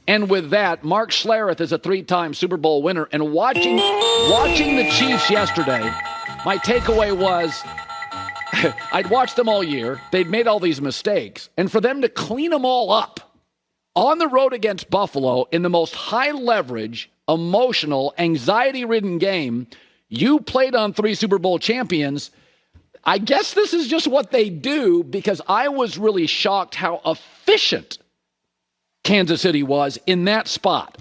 And with that, Mark Schlereth is a 3-time Super Bowl winner. And watching the Chiefs yesterday, my takeaway was I'd watched them all year. They'd made all these mistakes. And for them to clean them all up on the road against Buffalo in the most high-leverage, emotional, anxiety-ridden game, you played on 3 Super Bowl champions. I guess this is just what they do, because I was really shocked how efficient Kansas City was in that spot.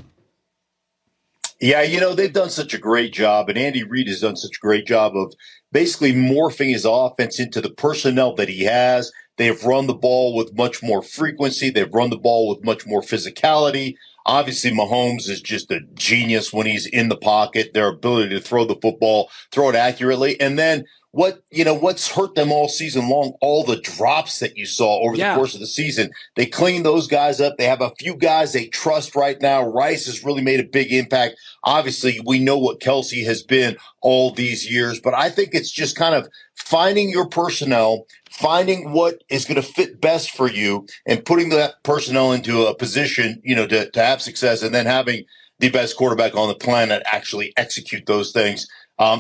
Yeah, they've done such a great job, and Andy Reid has done such a great job of basically morphing his offense into the personnel that he has. They've run the ball with much more frequency. They've run the ball with much more physicality. Obviously, Mahomes is just a genius when he's in the pocket, their ability to throw the football, throw it accurately. And then what's hurt them all season long, all the drops that you saw over the course of the season. They clean those guys up. They have a few guys they trust right now. Rice has really made a big impact. Obviously, we know what Kelsey has been all these years, but I think it's just kind of finding your personnel, finding what is going to fit best for you, and putting that personnel into a position, to have success, and then having the best quarterback on the planet actually execute those things.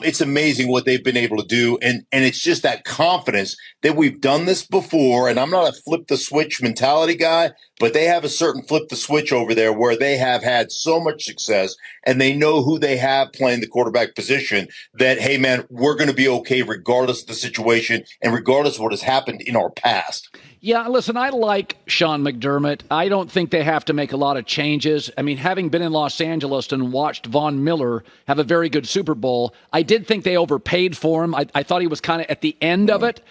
It's amazing what they've been able to do. And it's just that confidence that we've done this before. And I'm not a flip the switch mentality guy, but they have a certain flip the switch over there where they have had so much success, and they know who they have playing the quarterback position, that, hey, man, we're going to be okay regardless of the situation and regardless of what has happened in our past. Yeah, listen, I like Sean McDermott. I don't think they have to make a lot of changes. I mean, having been in Los Angeles and watched Von Miller have a very good Super Bowl, I did think they overpaid for him. I thought he was kind of at the end of it.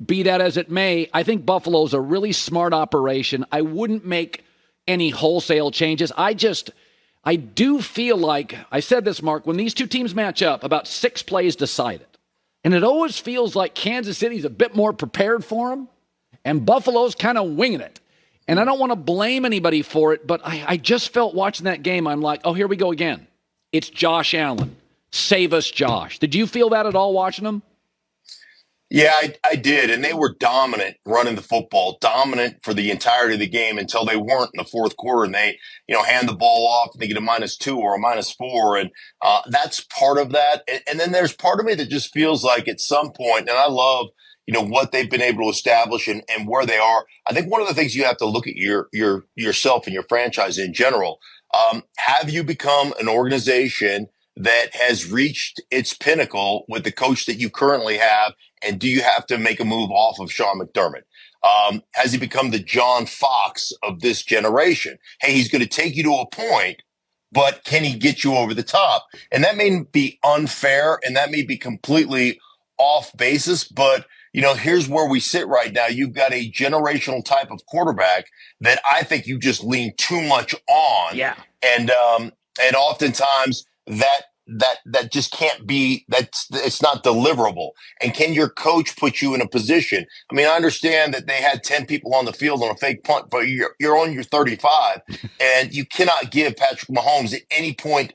Be that as it may, I think Buffalo's a really smart operation. I wouldn't make any wholesale changes. I do feel like, I said this, Mark, when these two teams match up, about 6 plays decide it. And it always feels like Kansas City's a bit more prepared for them, and Buffalo's kind of winging it. And I don't want to blame anybody for it, but I just felt watching that game, I'm like, oh, here we go again. It's Josh Allen. Save us, Josh. Did you feel that at all watching them? Yeah, I did. And they were dominant running the football, dominant for the entirety of the game until they weren't in the fourth quarter, and they, hand the ball off and they get a -2 or a -4. And that's part of that. And then there's part of me that just feels like at some point, and I love, what they've been able to establish and where they are. I think one of the things you have to look at yourself and your franchise in general. Have you become an organization that has reached its pinnacle with the coach that you currently have? And do you have to make a move off of Sean McDermott? Has he become the John Fox of this generation? Hey, he's going to take you to a point, but can he get you over the top? And that may be unfair, and that may be completely off basis, but here's where we sit right now. You've got a generational type of quarterback that I think you just lean too much on. Yeah. And oftentimes that just can't be, it's not deliverable. And can your coach put you in a position? I mean, I understand that they had 10 people on the field on a fake punt, but you're on your 35 and you cannot give Patrick Mahomes at any point,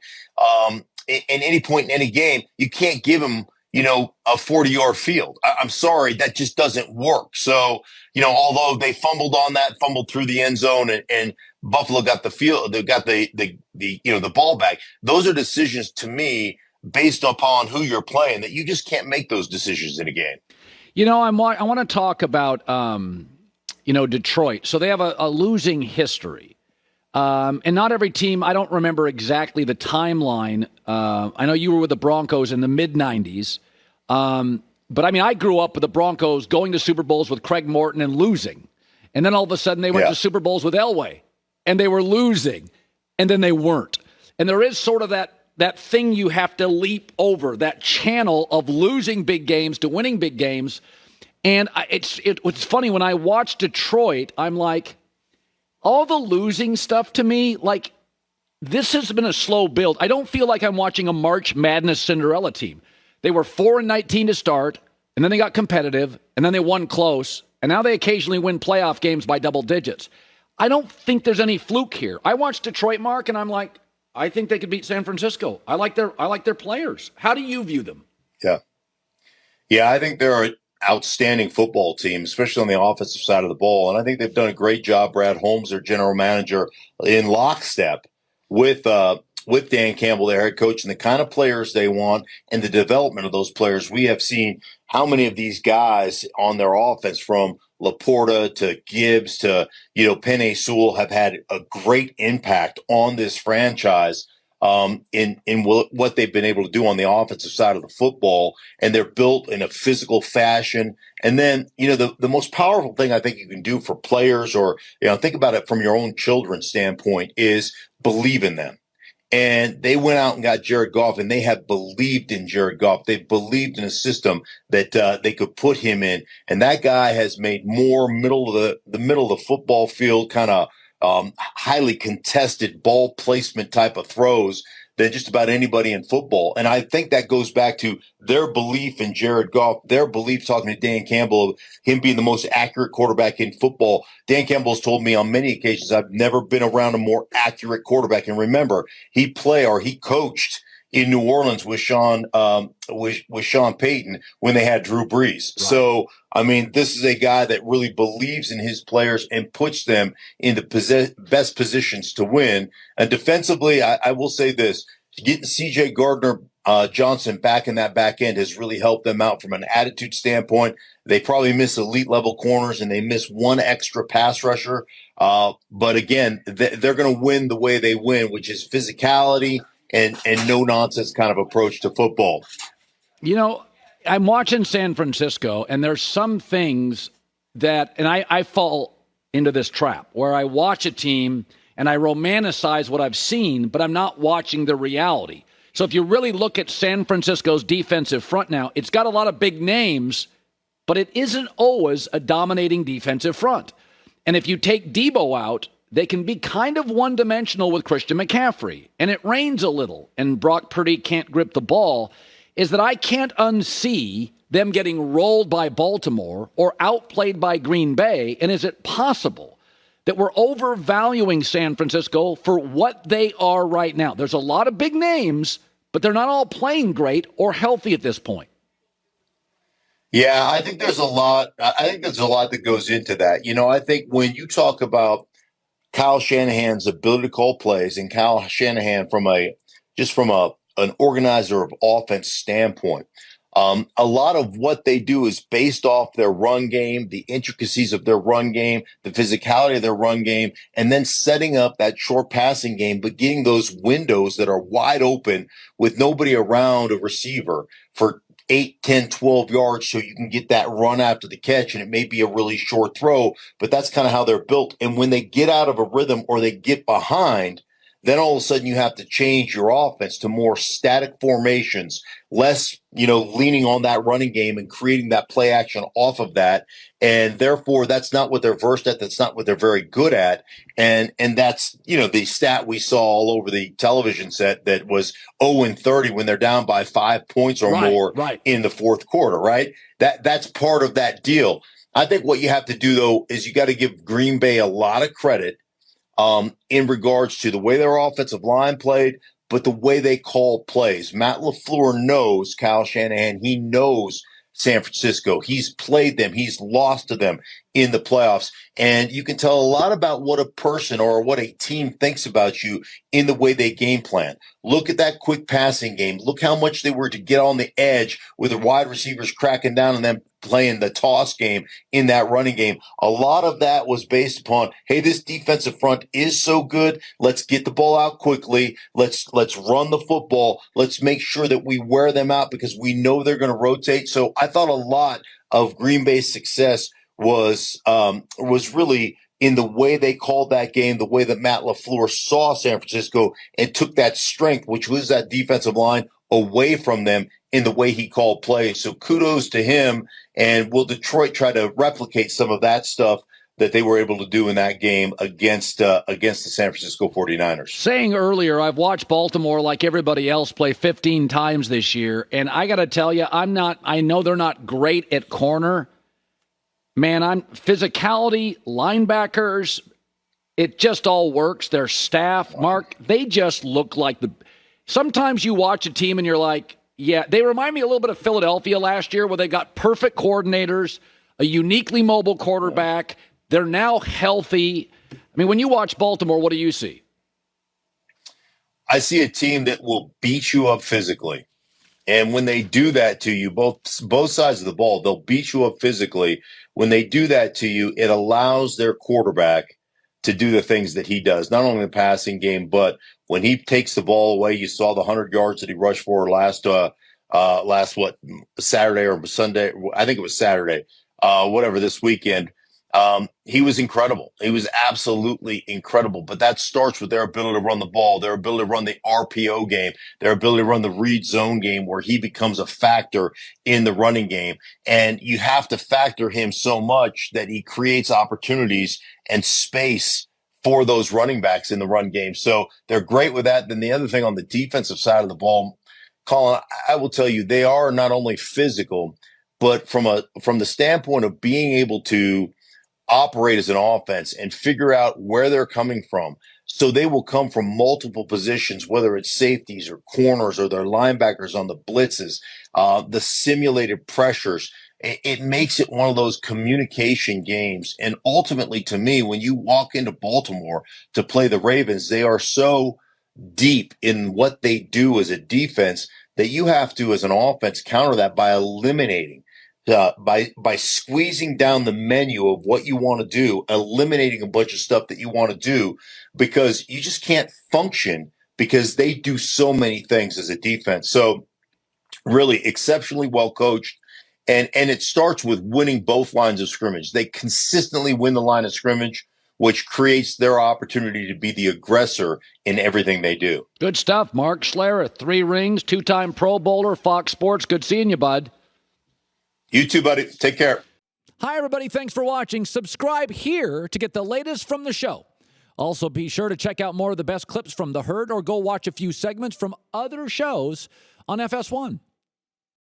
in any game, you can't give him, a 40-yard field. I'm sorry, that just doesn't work. So, although they fumbled through the end zone and Buffalo got the field, they got the ball back. Those are decisions to me based upon who you're playing that you just can't make those decisions in a game. I want to talk about, Detroit. So they have a losing history. And not every team, I don't remember exactly the timeline. I know you were with the Broncos in the mid-90s. But I mean, I grew up with the Broncos going to Super Bowls with Craig Morton and losing. And then all of a sudden they went to Super Bowls with Elway and they were losing. And then they weren't. And there is sort of that thing you have to leap over, that channel of losing big games to winning big games. And it's funny, when I watch Detroit, I'm like, all the losing stuff to me, like, this has been a slow build. I don't feel like I'm watching a March Madness Cinderella team. They were 4-19 to start, and then they got competitive, and then they won close, and now they occasionally win playoff games by double digits. I don't think there's any fluke here. I watched Detroit, Mark, and I'm like, I think they could beat San Francisco. I like their players. How do you view them? Yeah, I think they're outstanding football team, especially on the offensive side of the ball. And I think they've done a great job. Brad Holmes, their general manager, in lockstep with Dan Campbell, their head coach, and the kind of players they want and the development of those players. We have seen how many of these guys on their offense, from Laporta to Gibbs to, Penei Sewell, have had a great impact on this franchise in what they've been able to do on the offensive side of the football. And they're built in a physical fashion. And then, the most powerful thing I think you can do for players, or, think about it from your own children's standpoint, is believe in them. And they went out and got Jared Goff, and they have believed in Jared Goff. They believed in a system that they could put him in. And that guy has made more middle of the football field kind of highly contested ball placement type of throws than just about anybody in football. And I think that goes back to their belief in Jared Goff, their belief, talking to Dan Campbell, of him being the most accurate quarterback in football. Dan Campbell's told me on many occasions, I've never been around a more accurate quarterback. And remember, he coached in New Orleans with Sean Payton when they had Drew Brees. Right. So, this is a guy that really believes in his players and puts them in the best positions to win. And defensively, I will say this: getting C.J. Gardner-Johnson back in that back end has really helped them out from an attitude standpoint. They probably miss elite level corners, and they miss one extra pass rusher. But again, they're going to win the way they win, which is physicality and no-nonsense kind of approach to football. I'm watching San Francisco, and there's some things that, and I fall into this trap, where I watch a team and I romanticize what I've seen, but I'm not watching the reality. So if you really look at San Francisco's defensive front now, it's got a lot of big names, but it isn't always a dominating defensive front. And if you take Debo out, they can be kind of one-dimensional with Christian McCaffrey, and it rains a little, and Brock Purdy can't grip the ball, is that I can't unsee them getting rolled by Baltimore or outplayed by Green Bay, and is it possible that we're overvaluing San Francisco for what they are right now? There's a lot of big names, but they're not all playing great or healthy at this point. Yeah, I think there's a lot. I think there's a lot that goes into that. I think when you talk about Kyle Shanahan's ability to call plays, and Kyle Shanahan from an organizer of offense standpoint, a lot of what they do is based off their run game, the intricacies of their run game, the physicality of their run game, and then setting up that short passing game, but getting those windows that are wide open with nobody around a receiver for 8, 10, 12 yards, so you can get that run after the catch, and it may be a really short throw, but that's kind of how they're built. And when they get out of a rhythm or they get behind, then all of a sudden you have to change your offense to more static formations, less, leaning on that running game and creating that play action off of that. And therefore, that's not what they're versed at. That's not what they're very good at. And that's, the stat we saw all over the television set that was 0-30 when they're down by 5 points or more in the fourth quarter, right? That's part of that deal. I think what you have to do, though, is you got to give Green Bay a lot of credit in regards to the way their offensive line played, but the way they call plays. Matt LaFleur knows Kyle Shanahan. He knows San Francisco. He's played them. He's lost to them in the playoffs. And you can tell a lot about what a person or what a team thinks about you in the way they game plan. Look at that quick passing game. Look how much they were to get on the edge with the wide receivers cracking down and them playing the toss game in that running game. A lot of that was based upon, hey, this defensive front is so good. Let's get the ball out quickly. Let's run the football. Let's make sure that we wear them out because we know they're going to rotate. So I thought a lot of Green Bay's success was really in the way they called that game, the way that Matt LaFleur saw San Francisco and took that strength, which was that defensive line, away from them in the way he called plays. So kudos to him. And will Detroit try to replicate some of that stuff that they were able to do in that game against the San Francisco 49ers? Saying earlier, I've watched Baltimore like everybody else play 15 times this year. And I got to tell you, I know they're not great at corner. Man, physicality, linebackers, it just all works. Their staff, Mark, they just look like sometimes you watch a team and you're like, Yeah, they remind me a little bit of Philadelphia last year where they got perfect coordinators, a uniquely mobile quarterback. They're now healthy. I mean, when you watch Baltimore, what do you see? I see a team that will beat you up physically. And when they do that to you, both sides of the ball, they'll beat you up physically. When they do that to you, it allows their quarterback to do the things that he does, not only in the passing game, but when he takes the ball away. You saw the 100 yards that he rushed for last Saturday or Sunday? I think it was Saturday, whatever, this weekend. He was incredible. He was absolutely incredible. But that starts with their ability to run the ball, their ability to run the RPO game, their ability to run the read zone game where he becomes a factor in the running game. And you have to factor him so much that he creates opportunities and space for those running backs in the run game. So they're great with that. Then the other thing on the defensive side of the ball, Colin, I will tell you, they are not only physical, but from the standpoint of being able to operate as an offense and figure out where they're coming from. So they will come from multiple positions, whether it's safeties or corners or their linebackers on the blitzes, the simulated pressures. It makes it one of those communication games. And ultimately, to me, when you walk into Baltimore to play the Ravens, they are so deep in what they do as a defense that you have to, as an offense, counter that by eliminating by squeezing down the menu of what you want to do, eliminating a bunch of stuff that you want to do, because you just can't function because they do so many things as a defense. So really exceptionally well coached. And it starts with winning both lines of scrimmage. They consistently win the line of scrimmage, which creates their opportunity to be the aggressor in everything they do. Good stuff. Mark Schlereth, 3 rings, 2-time Pro Bowler, Fox Sports. Good seeing you, bud. You too, buddy. Take care. Hi, everybody. Thanks for watching. Subscribe here to get the latest from the show. Also, be sure to check out more of the best clips from The Herd or go watch a few segments from other shows on FS1.